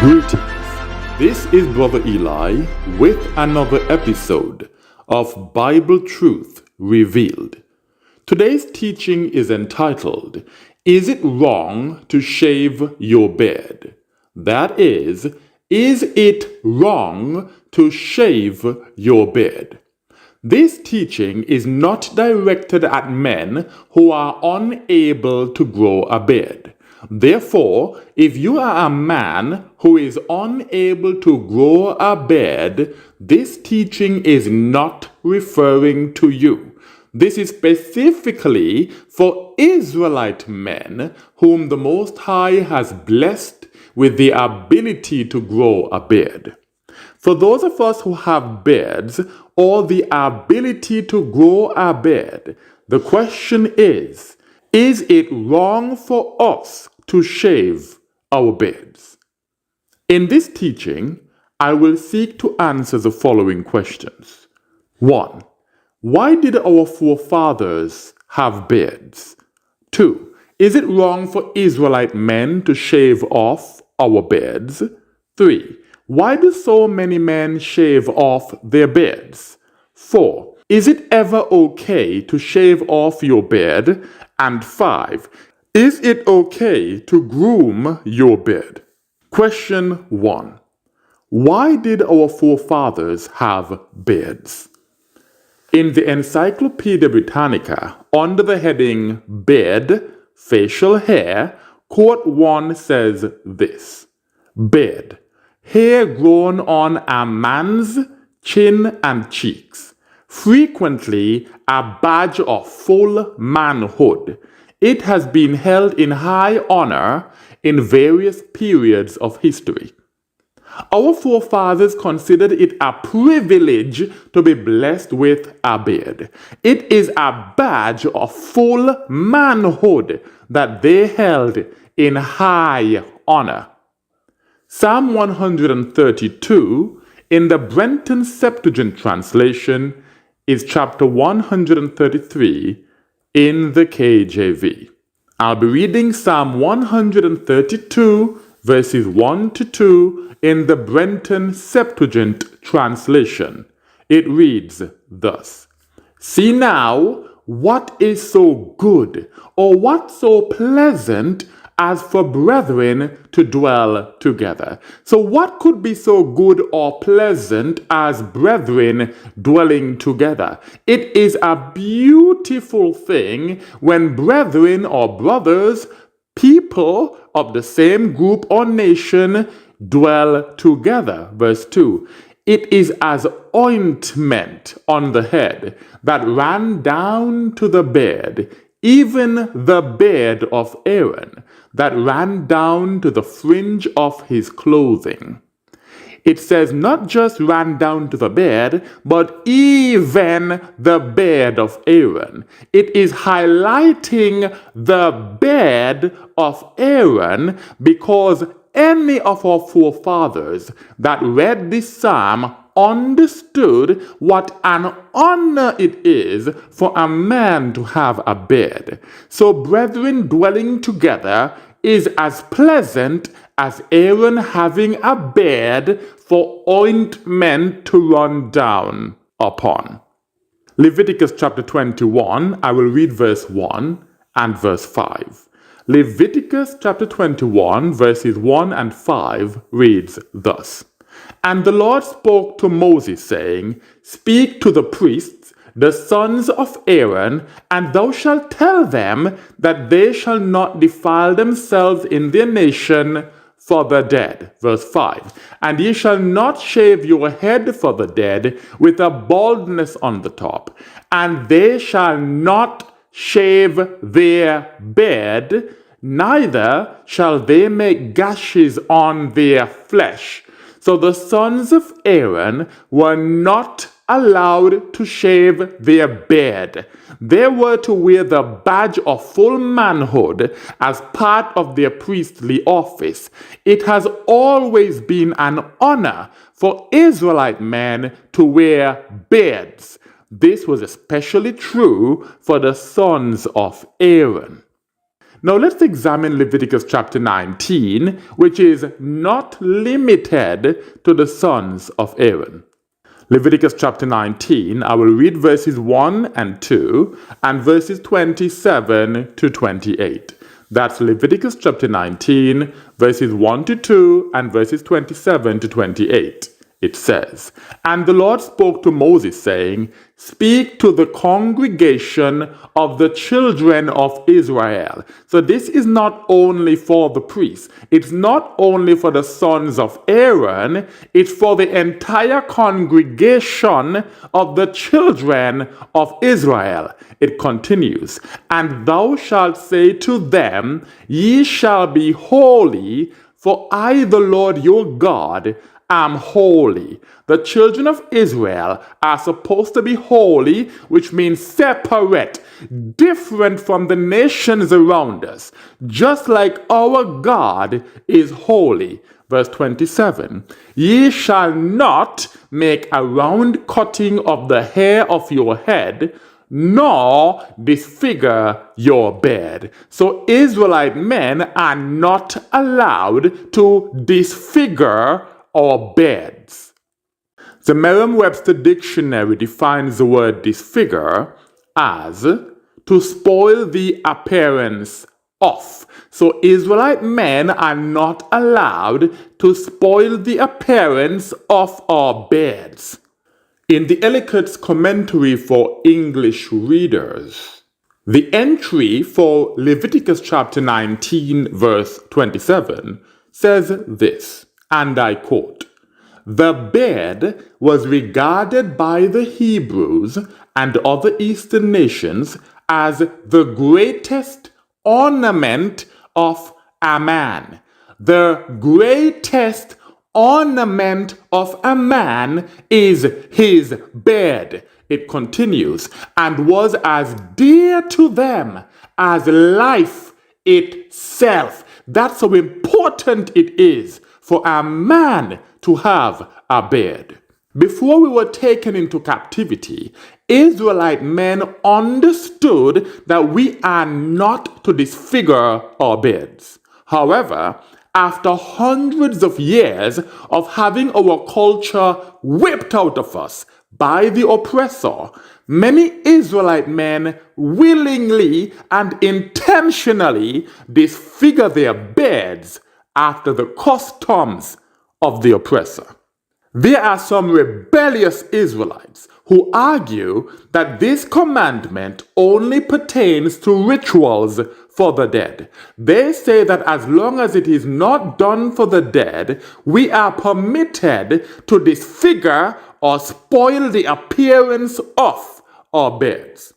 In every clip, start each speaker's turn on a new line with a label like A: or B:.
A: Greetings. This is Brother Eli with another episode of Bible Truth Revealed. Today's teaching is entitled, Is it wrong to shave your beard? That is it wrong to shave your beard? This teaching is not directed at men who are unable to grow a beard. Therefore, if you are a man who is unable to grow a beard, this teaching is not referring to you. This is specifically for Israelite men whom the Most High has blessed with the ability to grow a beard. For those of us who have beards or the ability to grow a beard, the question is it wrong for us to shave our beards? In this teaching, I will seek to answer the following questions. 1. Why did our forefathers have beards? 2. Is it wrong for Israelite men to shave off our beards? 3. Why do so many men shave off their beards? 4. Is it ever okay to shave off your beard? And 5. Is it okay to groom your beard? Question 1. Why did our forefathers have beards? In the Encyclopedia Britannica, under the heading Beard, Facial Hair, Quote 1 says this: Beard, hair grown on a man's chin and cheeks, frequently a badge of full manhood. It has been held in high honor in various periods of history. Our forefathers considered it a privilege to be blessed with a beard. It is a badge of full manhood that they held in high honor. Psalm 132 in the Brenton Septuagint translation is chapter 133 in the KJV. I'll be reading Psalm 132 verses 1 to 2 in the Brenton Septuagint translation. It reads thus: See now what is so good, or what so pleasant as for brethren to dwell together. So what could be so good or pleasant as brethren dwelling together? It is a beautiful thing when brethren or brothers, people of the same group or nation, dwell together. Verse 2. It is as ointment on the head that ran down to the beard, even the beard of Aaron, that ran down to the fringe of his clothing. It says not just ran down to the beard, but even the beard of Aaron. It is highlighting the beard of Aaron because any of our forefathers that read this psalm understood what an honor it is for a man to have a beard. So brethren dwelling together is as pleasant as Aaron having a beard for ointment to run down upon. Leviticus chapter 21, I will read verse 1 and verse 5. Leviticus chapter 21 verses 1 and 5 reads thus: And the Lord spoke to Moses, saying, Speak to the priests, the sons of Aaron, and thou shalt tell them that they shall not defile themselves in their nation for the dead. Verse 5. And ye shall not shave your head for the dead with a baldness on the top, and they shall not shave their beard, neither shall they make gashes on their flesh. So the sons of Aaron were not allowed to shave their beard. They were to wear the badge of full manhood as part of their priestly office. It has always been an honor for Israelite men to wear beards. This was especially true for the sons of Aaron. Now let's examine Leviticus chapter 19, which is not limited to the sons of Aaron. Leviticus chapter 19, I will read verses 1 and 2 and verses 27 to 28. That's Leviticus chapter 19, verses 1 to 2 and verses 27 to 28. It says, "And the Lord spoke to Moses, saying, Speak to the congregation of the children of Israel." So this is not only for the priests. It's not only for the sons of Aaron. It's for the entire congregation of the children of Israel. It continues, "And thou shalt say to them, Ye shall be holy, for I, the Lord your God, am holy." The children of Israel are supposed to be holy, which means separate, different from the nations around us, just like our God is holy. Verse 27, "Ye shall not make a round cutting of the hair of your head, nor disfigure your bed." So Israelite men are not allowed to disfigure our beds. The Merriam-Webster dictionary defines the word disfigure as to spoil the appearance of. So Israelite men are not allowed to spoil the appearance of our beds. In the Ellicott's commentary for English readers, the entry for Leviticus chapter 19 verse 27 says this, and I quote, "The bed was regarded by the Hebrews and other Eastern nations as the greatest ornament of a man." The greatest ornament of a man is his bed. It continues, "and was as dear to them as life itself." That's how important it is for a man to have a bed. Before we were taken into captivity, Israelite men understood that we are not to disfigure our beds. However, after hundreds of years of having our culture whipped out of us by the oppressor, many Israelite men willingly and intentionally disfigure their beds after the customs of the oppressor. There are some rebellious Israelites who argue that this commandment only pertains to rituals for the dead. They say that as long as it is not done for the dead, we are permitted to disfigure or spoil the appearance of our beds.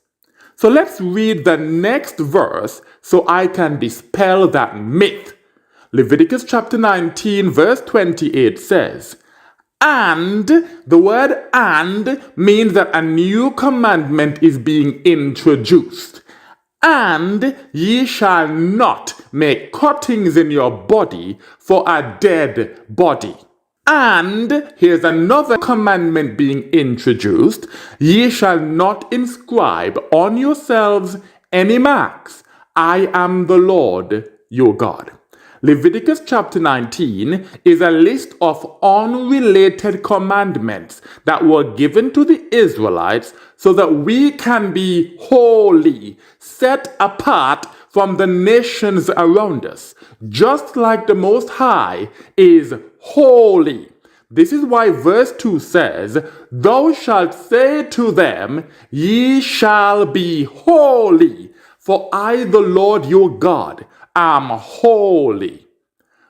A: So let's read the next verse so I can dispel that myth. Leviticus chapter 19 verse 28 says, "And," the word "and" means that a new commandment is being introduced. "And ye shall not make cuttings in your body for a dead body." And here's another commandment being introduced. "Ye shall not inscribe on yourselves any marks. I am the Lord your God." Leviticus chapter 19 is a list of unrelated commandments that were given to the Israelites so that we can be holy, set apart from the nations around us, just like the Most High is holy. This is why verse 2 says, "Thou shalt say to them, Ye shall be holy, for I, the Lord your God, am holy."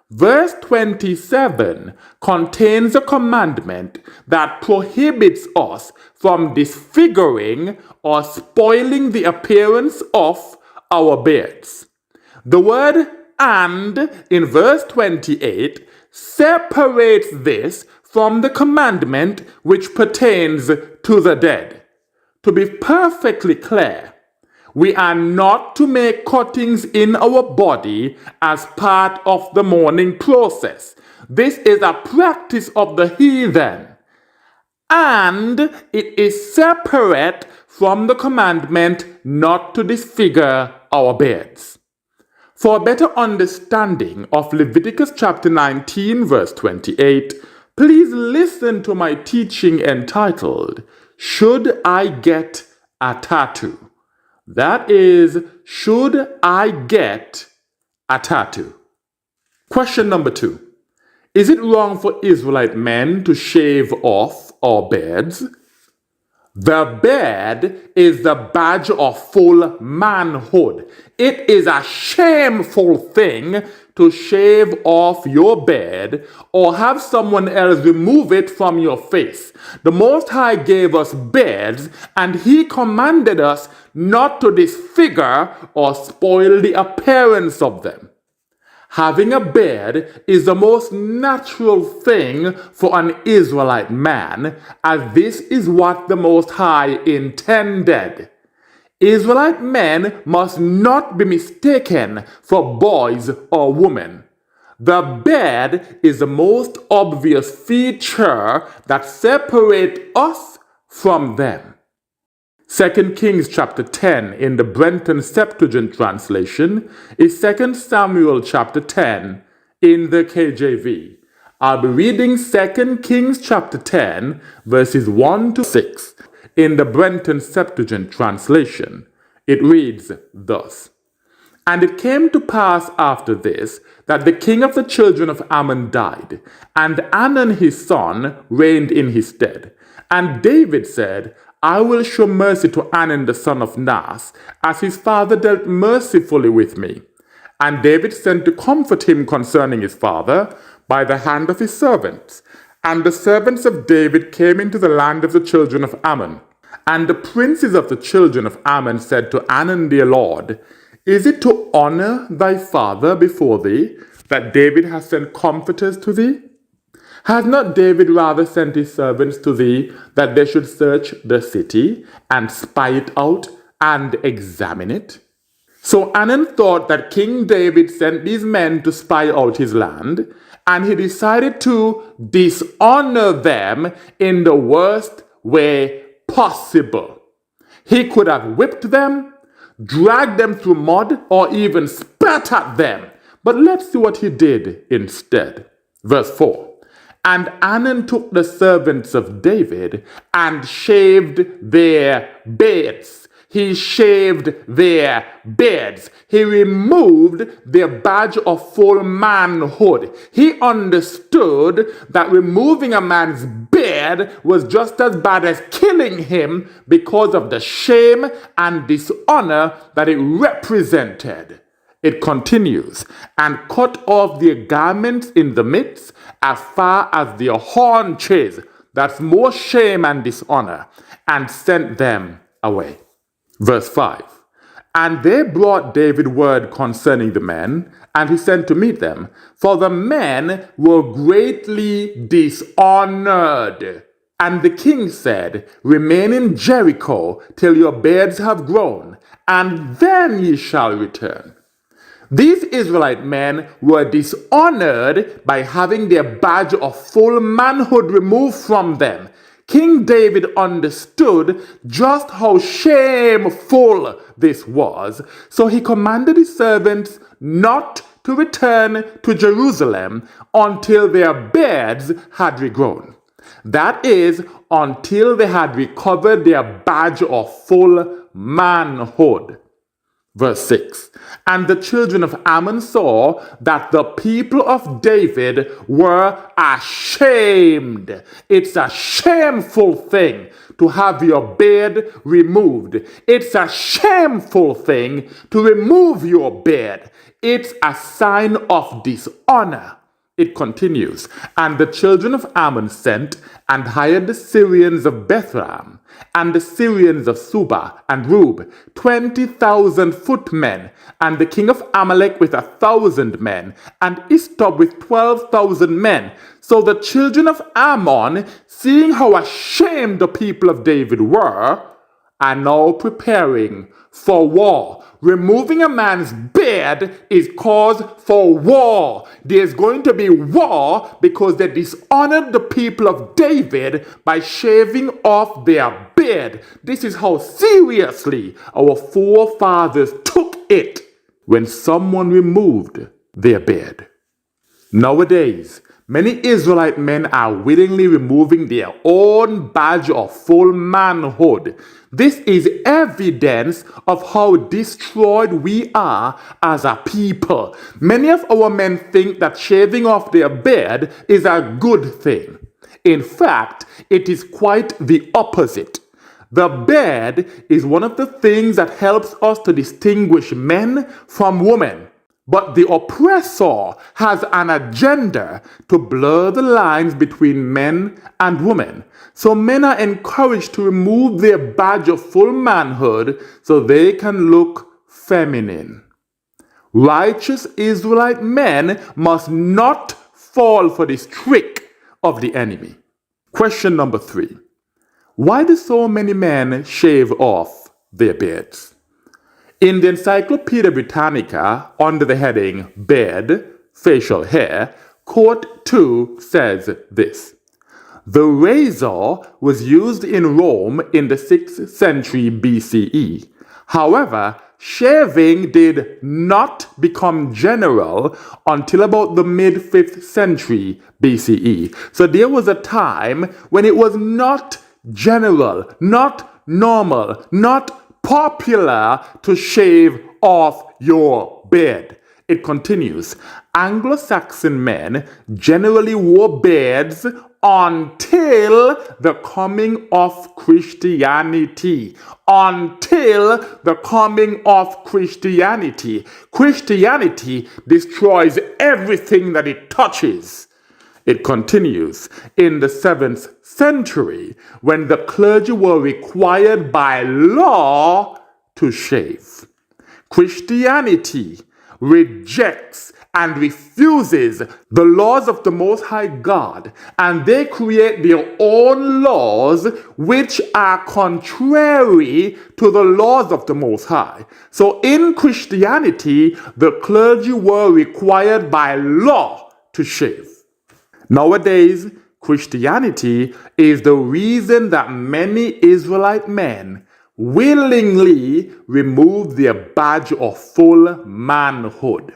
A: Verse 27 contains a commandment that prohibits us from disfiguring or spoiling the appearance of our beds. The word "and" in verse 28 separates this from the commandment which pertains to the dead. To be perfectly clear, we are not to make cuttings in our body as part of the mourning process. This is a practice of the heathen, and it is separate from the commandment not to disfigure our beds. For a better understanding of Leviticus chapter 19, verse 28, please listen to my teaching entitled, Should I Get a Tattoo? That is, should I get a tattoo? Question number 2. Is it wrong for Israelite men to shave off our beards? The beard is the badge of full manhood. It is a shameful thing to shave off your beard or have someone else remove it from your face. The Most High gave us beards, and He commanded us not to disfigure or spoil the appearance of them. Having a beard is the most natural thing for an Israelite man, as this is what the Most High intended. Israelite men must not be mistaken for boys or women. The beard is the most obvious feature that separates us from them. 2 Kings chapter 10 in the Brenton Septuagint translation is 2 Samuel chapter 10 in the KJV. I'll be reading 2 Kings chapter 10 verses 1 to 6 in the Brenton Septuagint translation. It reads thus. And it came to pass after this that the king of the children of Ammon died, and Anan his son reigned in his stead. And David said, I will show mercy to Anan the son of Nas, as his father dealt mercifully with me. And David sent to comfort him concerning his father by the hand of his servants. And the servants of David came into the land of the children of Ammon. And the princes of the children of Ammon said to Anan their lord, Is it to honor thy father before thee, that David has sent comforters to thee? Has not David rather sent his servants to thee, that they should search the city, and spy it out, and examine it? So Anan thought that King David sent these men to spy out his land, and he decided to dishonor them in the worst way possible. He could have whipped them, dragged them through mud, or even spat at them. But let's see what he did instead. Verse 4. And Anan took the servants of David and shaved their beards. He shaved their beards. He removed their badge of full manhood. He understood that removing a man's beard was just as bad as killing him because of the shame and dishonor that it represented. It continues, and cut off their garments in the midst as far as their haunches. That's more shame and dishonor, and sent them away. Verse 5. And they brought David word concerning the men, and he sent to meet them, for the men were greatly dishonored. And the king said, Remain in Jericho till your beards have grown, and then ye shall return. These Israelite men were dishonored by having their badge of full manhood removed from them. King David understood just how shameful this was, so he commanded his servants not to return to Jerusalem until their beards had regrown. That is, until they had recovered their badge of full manhood. Verse 6. And the children of Ammon saw that the people of David were ashamed. It's a shameful thing to have your beard removed. It's a shameful thing to remove your beard. It's a sign of dishonor. It continues, and the children of Ammon sent and hired the Syrians of Bethlehem, and the Syrians of Suba and Rub, 20,000 footmen, and the king of Amalek with 1,000 men, and Istob with 12,000 men. So the children of Ammon, seeing how ashamed the people of David were, are now preparing for war. Removing a man's beard is cause for war. There's going to be war because they dishonored the people of David by shaving off their beard. This is how seriously our forefathers took it. when someone removed their beard. Nowadays, many Israelite men are willingly removing their own badge of full manhood. This is evidence of how destroyed we are as a people. Many of our men think that shaving off their beard is a good thing. In fact, it is quite the opposite. The beard is one of the things that helps us to distinguish men from women. But the oppressor has an agenda to blur the lines between men and women. So men are encouraged to remove their badge of full manhood so they can look feminine. Righteous Israelite men must not fall for this trick of the enemy. Question number 3. Why do so many men shave off their beards? In the Encyclopedia Britannica, under the heading Beard, Facial Hair, quote 2 says this: "The razor was used in Rome in the 6th century BCE. However, shaving did not become general until about the mid-5th century BCE. So there was a time when it was not general, not normal, not popular to shave off your beard." It continues, "Anglo-Saxon men generally wore beards until the coming of Christianity. Until the coming of Christianity. Christianity destroys everything that it touches." It continues, "In the 7th century, when the clergy were required by law to shave. Christianity rejects and refuses the laws of the Most High God, and they create their own laws which are contrary to the laws of the Most High. So in Christianity, the clergy were required by law to shave. Nowadays, Christianity is the reason that many Israelite men willingly remove their badge of full manhood.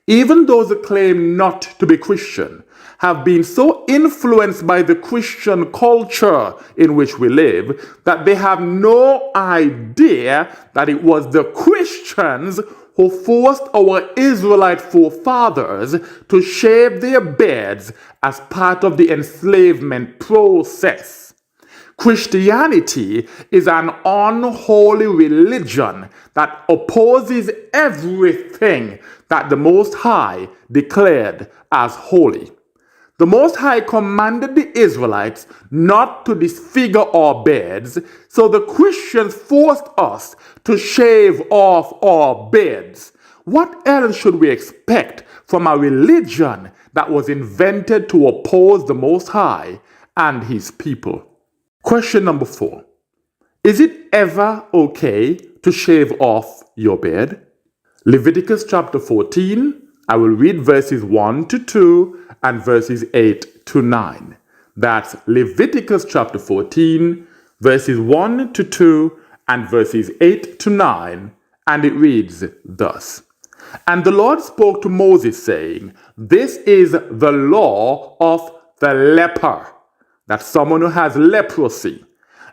A: Even those who claim not to be Christian have been so influenced by the Christian culture in which we live that they have no idea that it was the Christians who forced our Israelite forefathers to shave their beards as part of the enslavement process. Christianity is an unholy religion that opposes everything that the Most High declared as holy. The Most High commanded the Israelites not to disfigure our beards, so the Christians forced us to shave off our beards. What else should we expect from a religion that was invented to oppose the Most High and His people? Question number 4. Is it ever okay to shave off your beard? Leviticus chapter 14, I will read verses 1 to 2 and verses 8 to 9. That's Leviticus chapter 14, verses 1 to 2 and verses 8 to 9, and it reads thus: "And the Lord spoke to Moses, saying, This is the law of the leper," that's someone who has leprosy.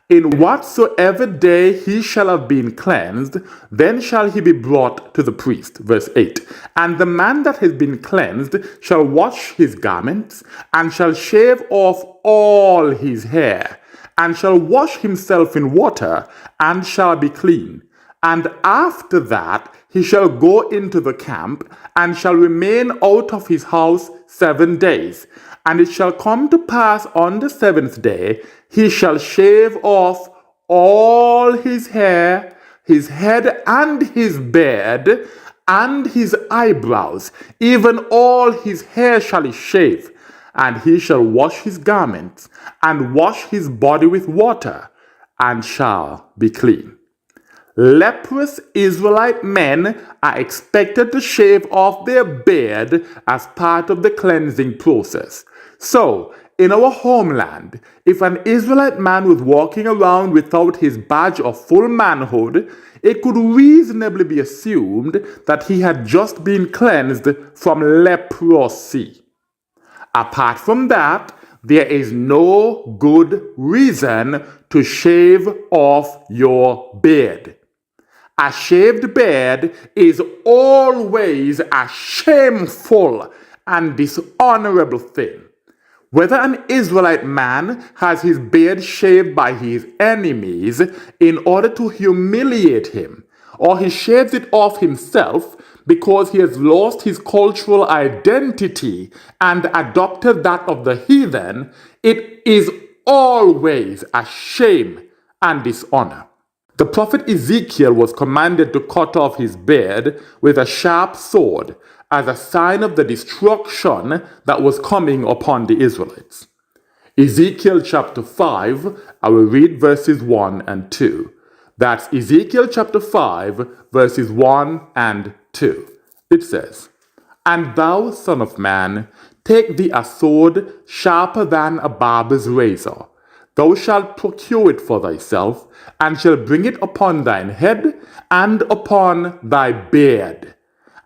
A: "In whatsoever day he shall have been cleansed, then shall he be brought to the priest." Verse 8. "And the man that has been cleansed shall wash his garments, and shall shave off all his hair, and shall wash himself in water, and shall be clean. And after that he shall go into the camp, and shall remain out of his house 7 days. And it shall come to pass on the 7th day, he shall shave off all his hair, his head and his beard, and his eyebrows, even all his hair shall he shave. And he shall wash his garments, and wash his body with water, and shall be clean." leprous Israelite men are expected to shave off their beard as part of the cleansing process. So, in our homeland, if an Israelite man was walking around without his badge of full manhood, it could reasonably be assumed that he had just been cleansed from leprosy. Apart from that, there is no good reason to shave off your beard. A shaved beard is always a shameful and dishonorable thing. Whether an Israelite man has his beard shaved by his enemies in order to humiliate him, or he shaves it off himself because he has lost his cultural identity and adopted that of the heathen, it is always a shame and dishonor. The prophet Ezekiel was commanded to cut off his beard with a sharp sword as a sign of the destruction that was coming upon the Israelites. Ezekiel chapter 5, I will read verses 1 and 2. That's Ezekiel chapter 5, verses 1 and 2. It says, "And thou, son of man, take thee a sword sharper than a barber's razor. Thou shalt procure it for thyself, and shalt bring it upon thine head and upon thy beard.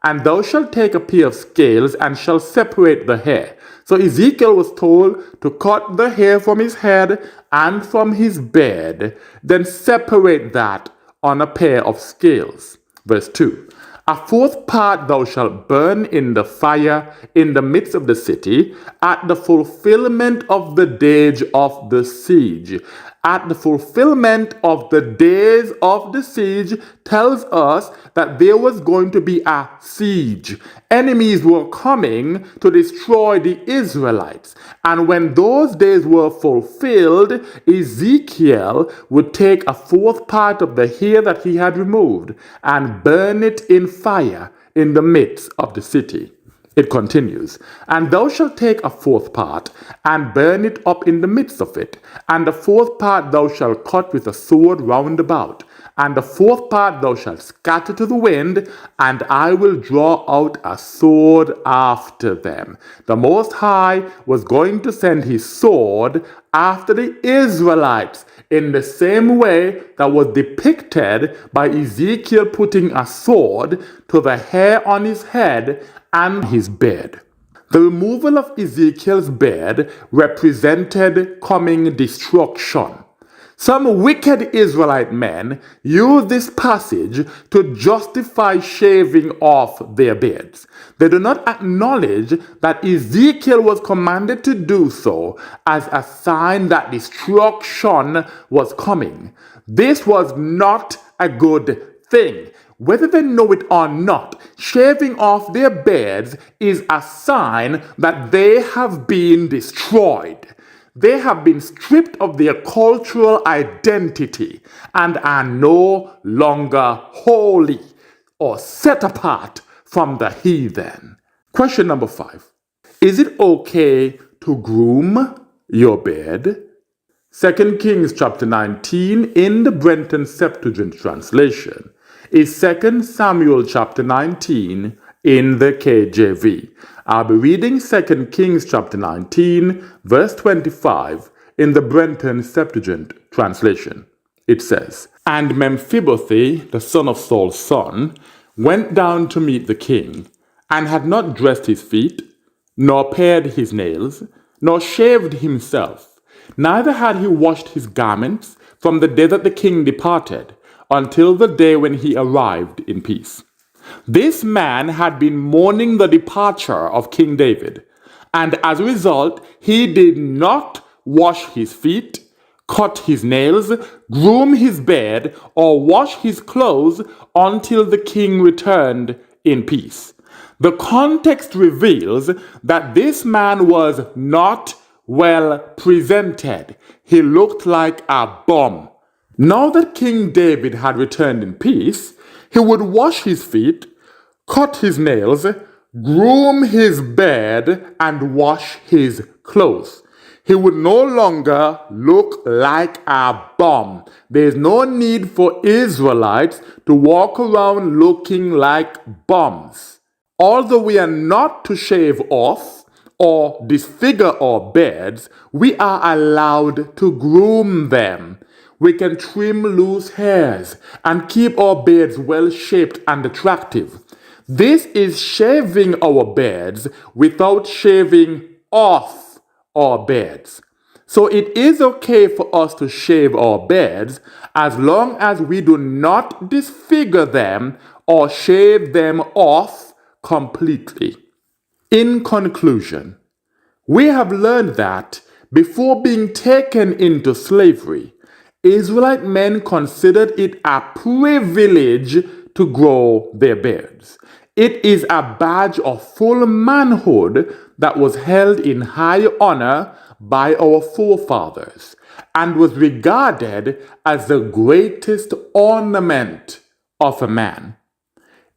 A: And thou shalt take a pair of scales, and shalt separate the hair." So Ezekiel was told to cut the hair from his head and from his beard, then separate that on a pair of scales. Verse 2. "A fourth part thou shalt burn in the fire in the midst of the city, at the fulfillment of the days of the siege." At the fulfillment of the days of the siege tells us that there was going to be a siege. Enemies were coming to destroy the Israelites. And when those days were fulfilled, Ezekiel would take a fourth part of the hair that he had removed and burn it in fire in the midst of the city. It continues, "And thou shalt take a fourth part, and burn it up in the midst of it, and the fourth part thou shalt cut with a sword round about, and the fourth part thou shalt scatter to the wind, and I will draw out a sword after them." The Most High was going to send his sword after the Israelites in the same way that was depicted by Ezekiel putting a sword to the hair on his head and his beard. The removal of Ezekiel's beard represented coming destruction. Some wicked Israelite men use this passage to justify shaving off their beards. They do not acknowledge that Ezekiel was commanded to do so as a sign that destruction was coming. This was not a good thing. Whether they know it or not, shaving off their beards is a sign that they have been destroyed. They have been stripped of their cultural identity and are no longer holy or set apart from the heathen. Question number 5. Is it okay to groom your beard? 2 Kings chapter 19 in the Brenton Septuagint translation is 2 Samuel chapter 19 in the KJV. I'll be reading 2 Kings chapter 19, verse 25 in the Brenton Septuagint translation. It says, "And Mephibosheth, the son of Saul's son, went down to meet the king, and had not dressed his feet, nor pared his nails, nor shaved himself. Neither had he washed his garments from the day that the king departed, until the day when he arrived in peace." This man had been mourning the departure of King David, and as a result, he did not wash his feet, cut his nails, groom his beard, or wash his clothes until the king returned in peace. The context reveals that this man was not well presented. He looked like a bum. Now that King David had returned in peace, he would wash his feet, cut his nails, groom his beard, and wash his clothes. He would no longer look like a bum. There's no need for Israelites to walk around looking like bums. Although we are not to shave off or disfigure our beards, we are allowed to groom them. We can trim loose hairs and keep our beards well shaped and attractive. This is shaving our beards without shaving off our beards. So it is okay for us to shave our beards as long as we do not disfigure them or shave them off completely. In conclusion, we have learned that before being taken into slavery, Israelite men considered it a privilege to grow their beards. It is a badge of full manhood that was held in high honor by our forefathers and was regarded as the greatest ornament of a man.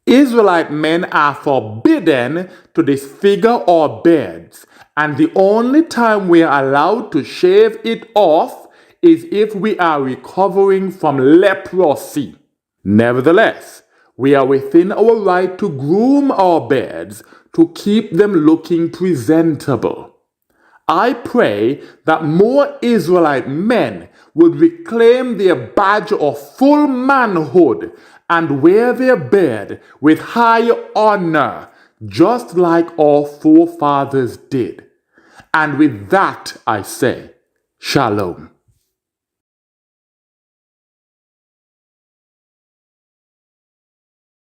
A: Israelite men are forbidden to disfigure our beards, and the only time we are allowed to shave it off is if we are recovering from leprosy. Nevertheless, we are within our right to groom our beards to keep them looking presentable. I pray that more Israelite men would reclaim their badge of full manhood and wear their beard with high honor, just like our forefathers did. And with that I say, Shalom.